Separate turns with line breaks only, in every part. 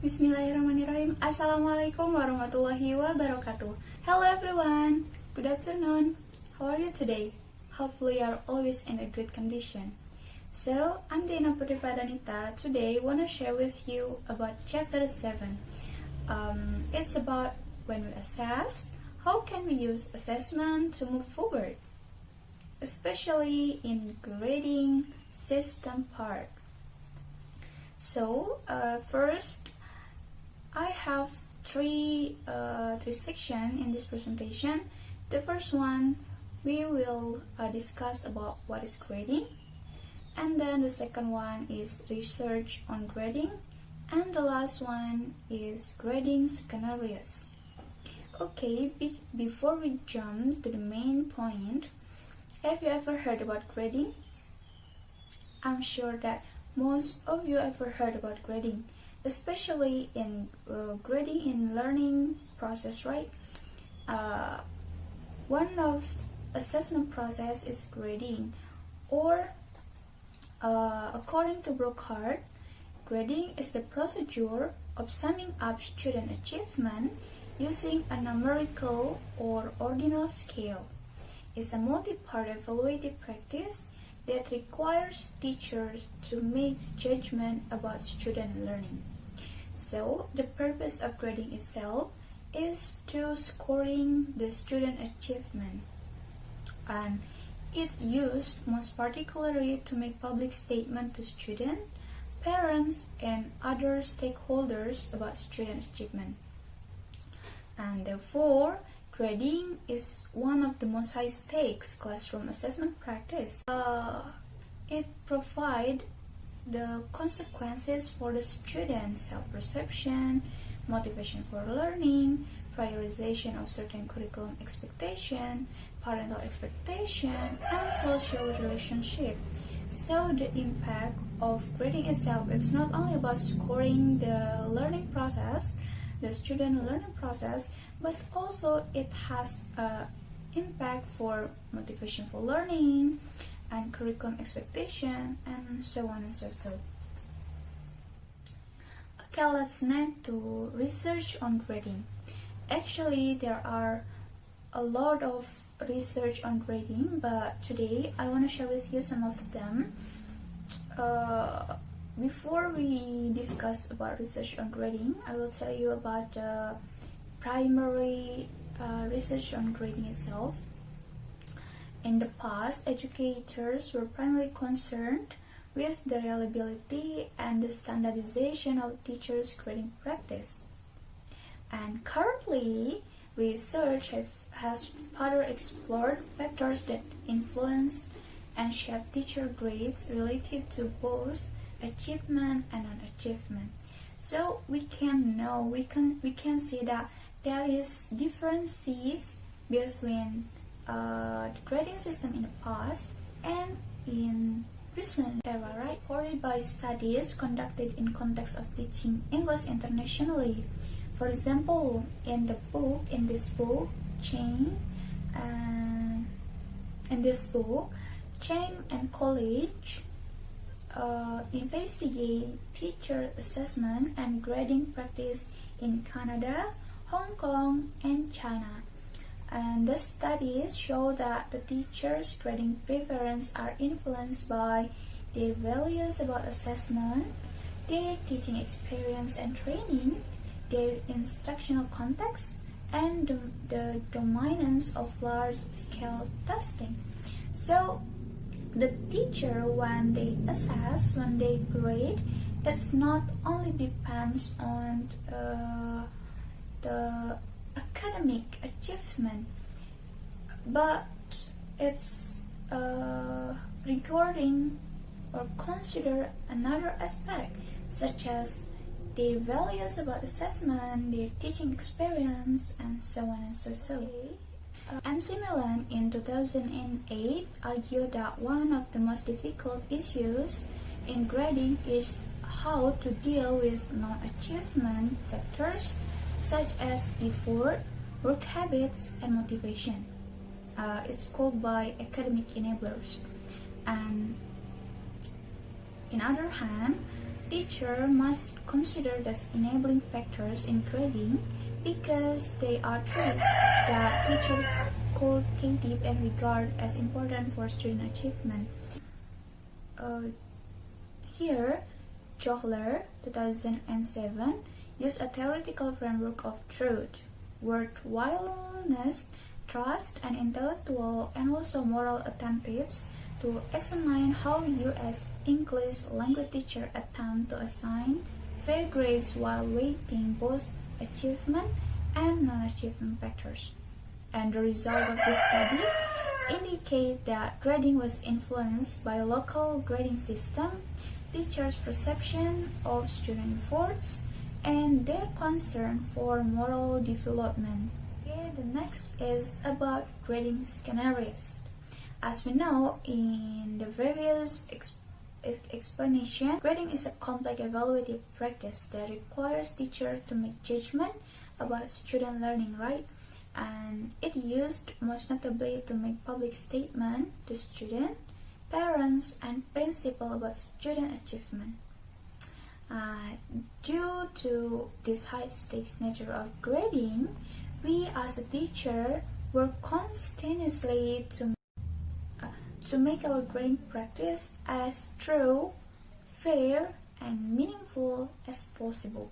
Bismillahirrahmanirrahim. Assalamualaikum warahmatullahi wabarakatuh. Hello everyone. Good afternoon. How are you today? Hopefully you are always in a good condition. So, I'm Deina Putri Pardanita. Today, I want to share with you about chapter 7. It's about when we assess, how can we use assessment to move forward, especially in grading system part. So, first, I have three sections in this presentation. The first one, we will discuss about what is grading, and then the second one is research on grading, and the last one is grading scenarios. Okay, before we jump to the main point, have you ever heard about grading? I'm sure that most of you ever heard about grading, especially in grading in learning process, right? One of assessment process is grading, or according to Brookhart, grading is the procedure of summing up student achievement using a numerical or ordinal scale. It's a multi-part evaluative practice that requires teachers to make judgment about student learning. So, the purpose of grading itself is to scoring the student achievement, and it's used most particularly to make public statement to students, parents, and other stakeholders about student achievement. And therefore, grading is one of the most high-stakes classroom assessment practice. It provides the consequences for the student's self-perception, motivation for learning, prioritization of certain curriculum expectation, parental expectation, and social relationship. So the impact of grading itself, it's not only about scoring the learning process, the student learning process, but also it has an impact for motivation for learning and curriculum expectation, and so on and so. Okay, let's next to research on grading. Actually, there are a lot of research on grading, but today I want to share with you some of them. Before we discuss about research on grading, I will tell you about primary research on grading itself. In the past, educators were primarily concerned with the reliability and the standardization of teachers' grading practice. And currently, research has further explored factors that influence and shape teacher grades related to both achievement and non-achievement. So we can see that there is differences between the grading system in the past and in recent era, right? Supported by studies conducted in context of teaching English internationally. For example, in this book, Chang and college investigate teacher assessment and grading practice in Canada, Hong Kong, and China. And the studies show that the teachers' grading preferences are influenced by their values about assessment, their teaching experience and training, their instructional context, and the dominance of large-scale testing. So, the teacher, when they assess, when they grade, it's not only depends on the academic achievement, but it's regarding or consider another aspect, such as their values about assessment, their teaching experience, and so on and so. MC Milan in 2008 argued that one of the most difficult issues in grading is how to deal with non-achievement factors such as effort, work habits, and motivation. It's called by academic enablers. And in other hand, Teacher must consider these enabling factors in grading because they are traits that teachers cultivate and regard as important for student achievement. Here, Jochler, 2007, used a theoretical framework of truth, worthwhileness, trust, and intellectual and also moral attentives to examine how U.S. English language teachers attempt to assign fair grades while weighting both achievement and non-achievement factors. And the result of this study indicate that grading was influenced by local grading system, teachers' perception of student efforts, and their concern for moral development. Okay, the next is about grading scenarios. As we know in the previous explanation, grading is a complex evaluative practice that requires teachers to make judgment about student learning, right? And it used most notably to make public statement to student, parents, and principal about student achievement. Due to this high-stakes nature of grading, we as a teacher work continuously to make our grading practice as true, fair, and meaningful as possible.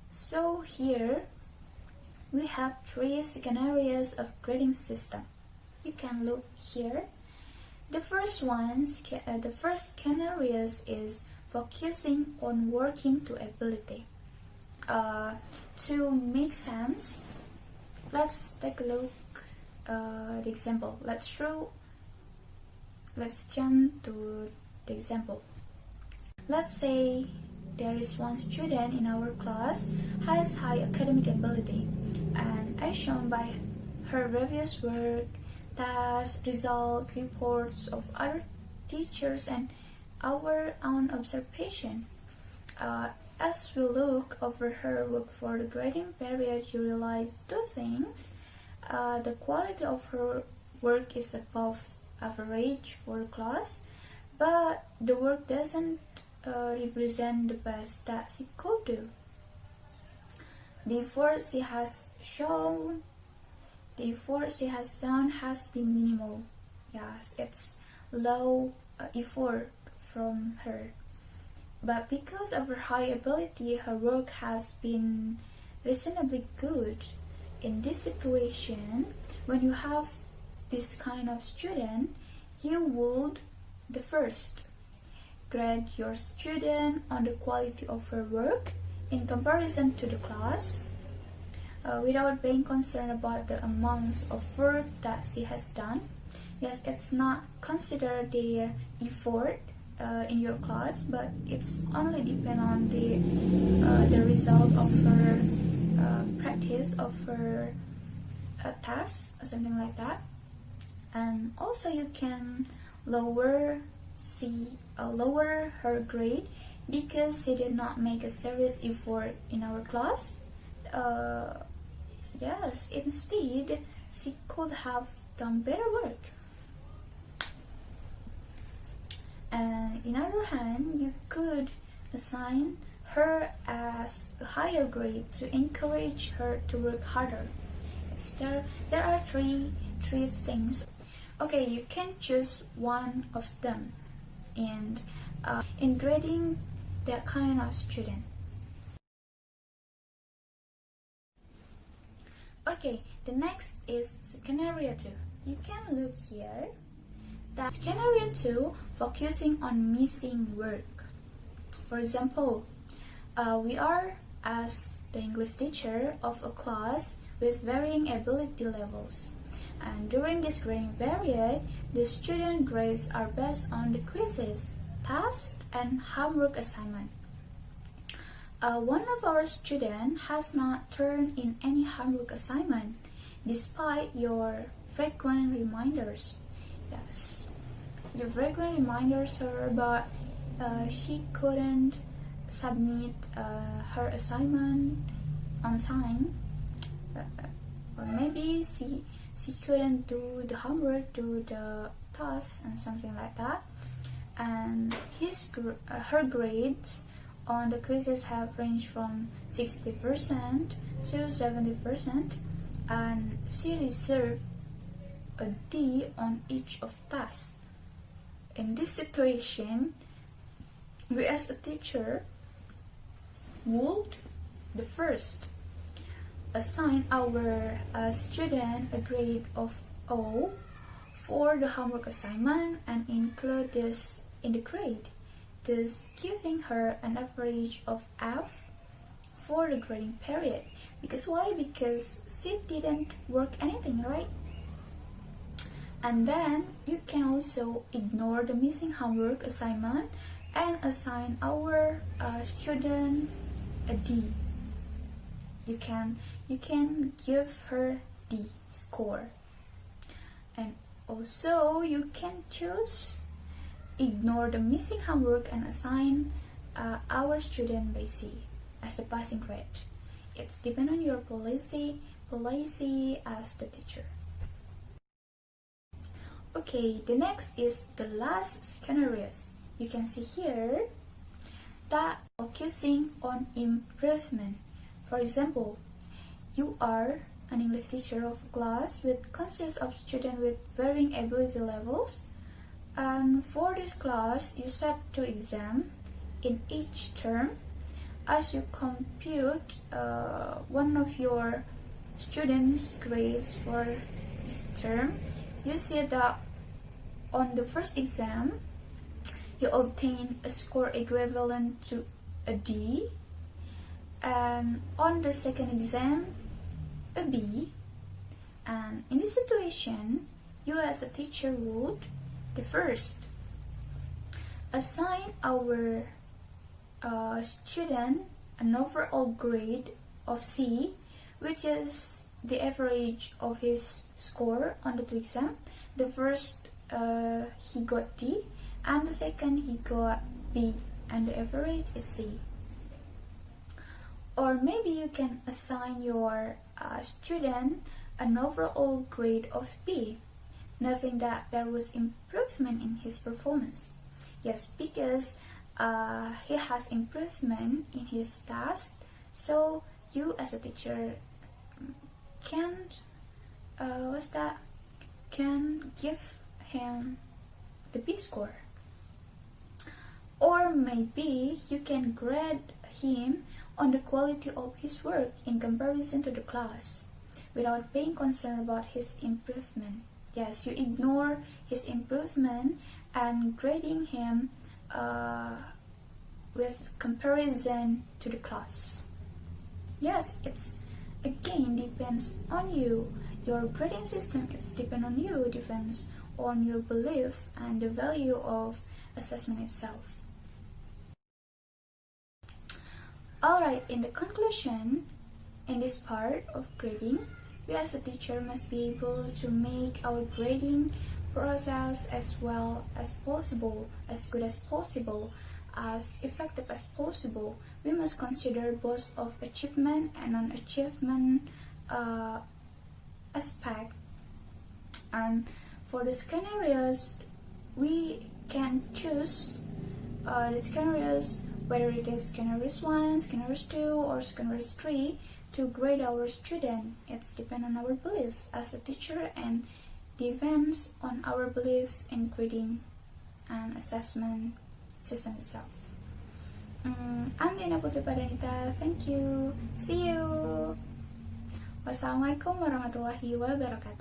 So here we have three scenarios of grading system. You can look here. The first scenario is focusing on working to ability. To make sense, let's take a look the example. Let's jump to the example. Let's say there is one student in our class has high academic ability, and as shown by her previous work, tasks, result, reports of other teachers, and our own observation. As we look over her work for the grading period, you realize two things. The quality of her work is above average for the class, but the work doesn't represent the best that she could do. The effort she has shown has been minimal. Yes, it's low effort from her. But because of her high ability, her work has been reasonably good. In this situation, when you have this kind of student, you would the first grade your student on the quality of her work in comparison to the class, without being concerned about the amounts of work that she has done. Yes, it's not considered their effort in your class, but it's only depend on the result of her practice of her task or something like that. And also you can lower her grade because she did not make a serious effort in our class. Yes, instead she could have done better work. And in other hand, you could assign her as a higher grade to encourage her to work harder. Yes, there are three things. Okay, you can choose one of them in grading that kind of student. Okay, the next is scenario 2. You can look here. That scenario 2 focusing on missing work. For example, we are as the English teacher of a class with varying ability levels. And during this grading period, the student grades are based on the quizzes, tasks, and homework assignment. One of our students has not turned in any homework assignment, despite your frequent reminders. Yes, your frequent reminders her, but she couldn't submit her assignment on time, or maybe she couldn't do the homework, do the tasks, and something like that. and her grades on the quizzes have ranged from 60% to 70%, and she deserved a D on each of tasks. In this situation, we as a teacher would the first assign our student a grade of O for the homework assignment and include this in the grade, thus giving her an average of F for the grading period. Because why? Because she didn't work anything, right? And then you can also ignore the missing homework assignment and assign our student a D. You can give her D score. And also you can choose ignore the missing homework and assign our student by C as the passing grade. It's depend on your policy as the teacher. Okay, the next is the last scenarios. You can see here that focusing on improvement. For example, you are an English teacher of a class with consists of students with varying ability levels, and for this class you set 2 exams in each term. As you compute one of your students' grades for this term, you see that on the first exam you obtain a score equivalent to a D, and on the second exam a B. And in this situation, you as a teacher would the first assign our student an overall grade of C, which is the average of his score on the 2 exams. The first he got D, and the second he got B, and the average is C. Or maybe you can assign your student an overall grade of B, noting that there was improvement in his performance. Yes, because he has improvement in his task, so you as a teacher can give him the B score. Or maybe you can grade him on the quality of his work in comparison to the class, without being concerned about his improvement. Yes, you ignore his improvement and grading him with comparison to the class. Yes, it's again depends on you. Your grading system is depend on you, depends on your belief and the value of assessment itself. Alright, in the conclusion, in this part of grading, we as a teacher must be able to make our grading process as well as possible, as good as possible, as effective as possible. We must consider both of achievement and non-achievement aspect. And for the scenarios, we can choose the scenarios, whether it is scenarios 1, scenarios 2, or scenarios 3, to grade our student. It's depend on our belief as a teacher and depends on our belief in grading and assessment system itself. I'm Deina Putri Pardanita. Thank you. See you. Wassalamualaikum warahmatullahi wabarakatuh.